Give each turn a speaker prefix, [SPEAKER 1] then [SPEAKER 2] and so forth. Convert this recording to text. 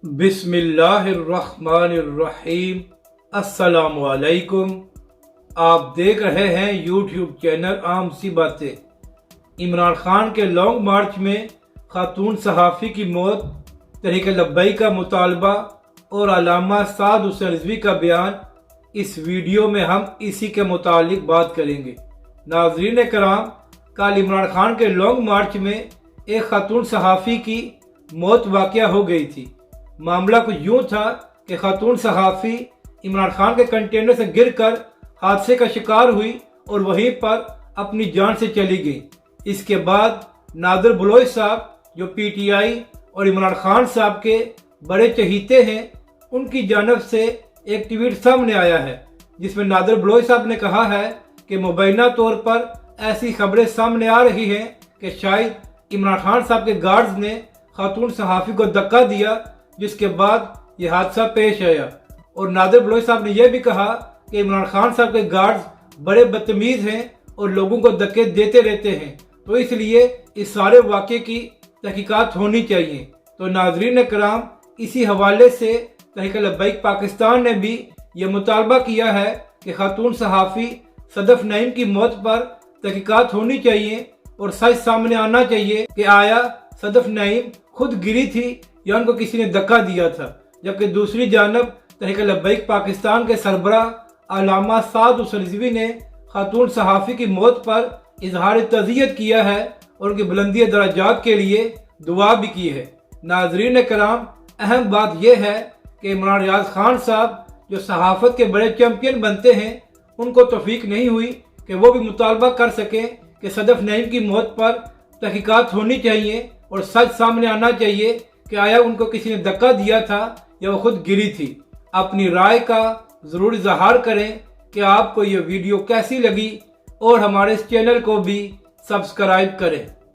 [SPEAKER 1] बिस्मिल्लाहिर्रहमानिर्रहीम। अस्सलाम वालेकुम। आप देख रहे हैं यूट्यूब चैनल आम सी बातें। इमरान खान के लॉन्ग मार्च में खातून सहाफ़ी की मौत, तहरीक लब्बैक का मुतालबा और अल्लामा साद हुसैन रिज़वी का बयान, इस वीडियो में हम इसी के मुतालिक बात करेंगे। नाज़रीन कराम, कल इमरान खान के लॉन्ग मार्च में एक खातून सहाफ़ी की मौत वाक़या हो गई थी। मामला कुछ यूँ था कि खातून सहाफ़ी इमरान खान के कंटेनर से गिरकर हादसे का शिकार हुई और वहीं पर अपनी जान से चली गई। इसके बाद नादिर बलोच साहब, जो PTI और इमरान खान साहब के बड़े चहीते हैं, उनकी जानब से एक ट्वीट सामने आया है जिसमें नादिर बलोच साहब ने कहा है कि मुबैना तौर पर ऐसी खबरें सामने आ रही हैं कि शायद इमरान खान साहब के गार्ड्स ने खातून सहाफ़ी को धक्का दिया, जिसके बाद ये हादसा पेश आया। और नादिर बलोच साहब ने यह भी कहा कि इमरान खान साहब के गार्ड्स बड़े बदतमीज़ हैं और लोगों को धक्के देते रहते हैं, तो इसलिए इस सारे वाक़े की तहकीकात होनी चाहिए। तो नाज़रीन कराम, इसी हवाले से तहरीक लब्बैक पाकिस्तान ने भी यह मुतालबा किया है कि खातून सहाफ़ी सदफ नईम की मौत पर तहकीकात होनी चाहिए और सच सामने आना चाहिए कि आया सदफ नईम खुद गिरी थी या उनको किसी ने धक्का दिया था। जबकि दूसरी जानब तहरीक लब्बैक पाकिस्तान के सरबराह अल्लामा साद हुसैन रिज़वी ने खातून सहाफ़ी की मौत पर इजहार तज़ियत किया है और उनकी बुलंदी दराजात के लिए दुआ भी की है। नाज़रीन कराम, अहम बात यह है कि इमरान रियाज खान साहब, जो सहाफ़त के बड़े चैम्पियन बनते हैं, उनको तौफीक नहीं हुई कि वो भी मुतालबा कर सकें कि सदफ नईम की मौत पर तहकीकात होनी चाहिए और सच सामने आना चाहिए कि आया उनको किसी ने धक्का दिया था या वो खुद गिरी थी। अपनी राय का ज़रूर इज़हार करें कि आपको ये वीडियो कैसी लगी और हमारे इस चैनल को भी सब्सक्राइब करें।